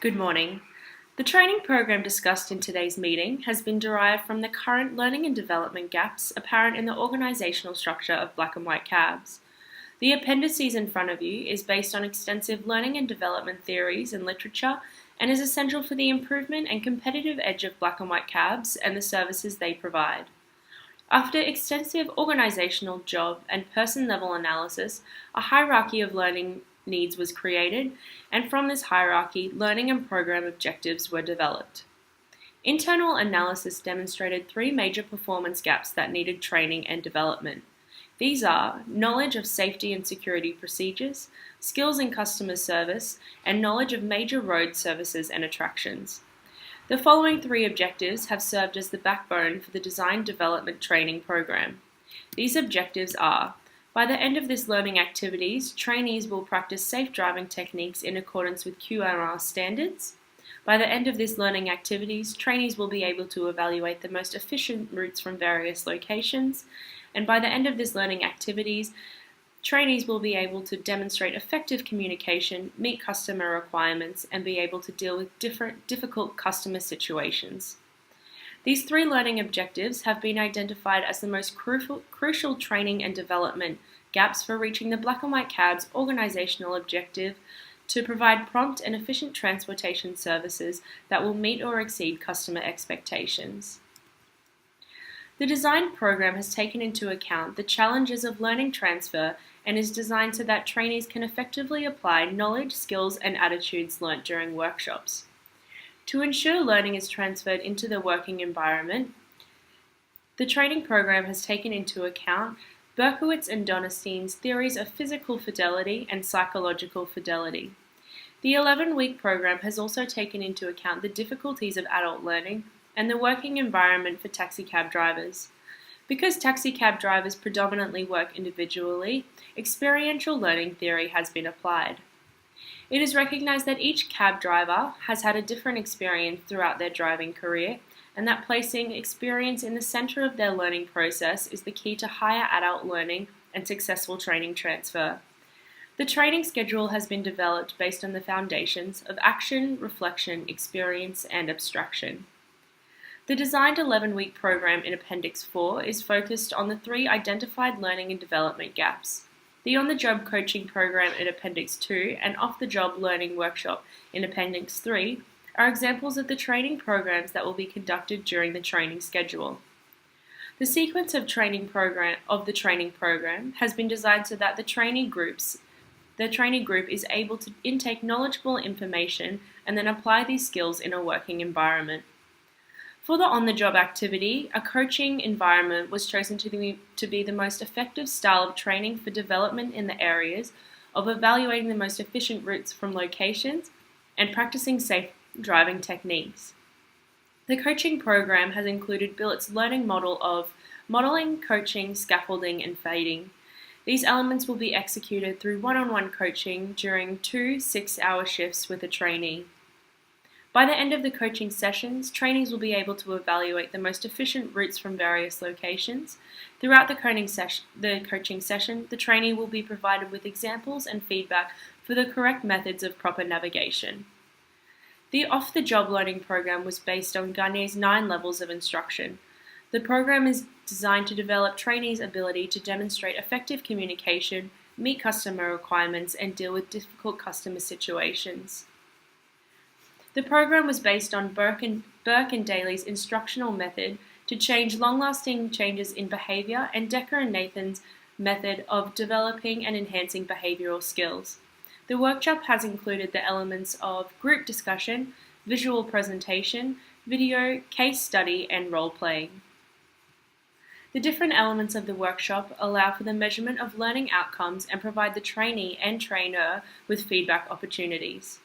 Good morning. The training program discussed in today's meeting has been derived from the current learning and development gaps apparent in the organisational structure of black and white cabs. The appendices in front of you is based on extensive learning and development theories and literature and is essential for the improvement and competitive edge of black and white cabs and the services they provide. After extensive organisational job and person-level analysis, a hierarchy of learning needs was created, and from this hierarchy, learning and program objectives were developed. Internal analysis demonstrated three major performance gaps that needed training and development. These are knowledge of safety and security procedures, skills in customer service, and knowledge of major road services and attractions. The following three objectives have served as the backbone for the Design Development Training Program. These objectives are: by the end of this learning activities, trainees will practice safe driving techniques in accordance with QMR standards. By the end of this learning activities, trainees will be able to evaluate the most efficient routes from various locations. And by the end of this learning activities, trainees will be able to demonstrate effective communication, meet customer requirements, and be able to deal with difficult customer situations. These three learning objectives have been identified as the most crucial training and development gaps for reaching the black and white cab's organisational objective to provide prompt and efficient transportation services that will meet or exceed customer expectations. The design program has taken into account the challenges of learning transfer and is designed so that trainees can effectively apply knowledge, skills, and attitudes learnt during workshops. To ensure learning is transferred into the working environment, the training program has taken into account Berkowitz and Donestein's theories of physical fidelity and psychological fidelity. The 11-week program has also taken into account the difficulties of adult learning and the working environment for taxicab drivers. Because taxicab drivers predominantly work individually, experiential learning theory has been applied. It is recognized that each cab driver has had a different experience throughout their driving career, and that placing experience in the center of their learning process is the key to higher adult learning and successful training transfer. The training schedule has been developed based on the foundations of action, reflection, experience, and abstraction. The designed 11-week program in Appendix 4 is focused on the three identified learning and development gaps. The on-the-job coaching program in Appendix 2 and off-the-job learning workshop in Appendix 3 are examples of the training programs that will be conducted during the training schedule. The sequence of the training program has been designed so that the trainee group is able to intake knowledgeable information and then apply these skills in a working environment. For the on-the-job activity, a coaching environment was chosen to be the most effective style of training for development in the areas of evaluating the most efficient routes from locations and practicing safe driving techniques. The coaching program has included Billett's learning model of modeling, coaching, scaffolding, and fading. These elements will be executed through one-on-one coaching during 2 6-hour shifts with a trainee. By the end of the coaching sessions, trainees will be able to evaluate the most efficient routes from various locations. Throughout the coaching session, the trainee will be provided with examples and feedback for the correct methods of proper navigation. The off-the-job learning program was based on Garnier's 9 levels of instruction. The program is designed to develop trainees' ability to demonstrate effective communication, meet customer requirements, and deal with difficult customer situations. The program was based on Burke and Daly's instructional method to change long-lasting changes in behavior and Decker and Nathan's method of developing and enhancing behavioral skills. The workshop has included the elements of group discussion, visual presentation, video, case study, and role-playing. The different elements of the workshop allow for the measurement of learning outcomes and provide the trainee and trainer with feedback opportunities.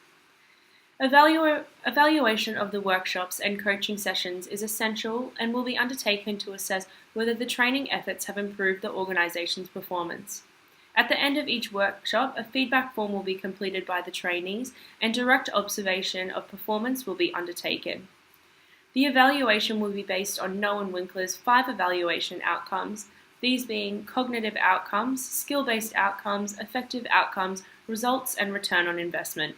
Evaluation of the workshops and coaching sessions is essential and will be undertaken to assess whether the training efforts have improved the organisation's performance. At the end of each workshop, a feedback form will be completed by the trainees and direct observation of performance will be undertaken. The evaluation will be based on Noe and Winkler's 5 evaluation outcomes, these being cognitive outcomes, skill-based outcomes, effective outcomes, results, and return on investment.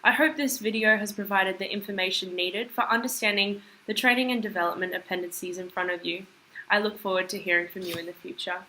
I hope this video has provided the information needed for understanding the training and development appendices in front of you. I look forward to hearing from you in the future.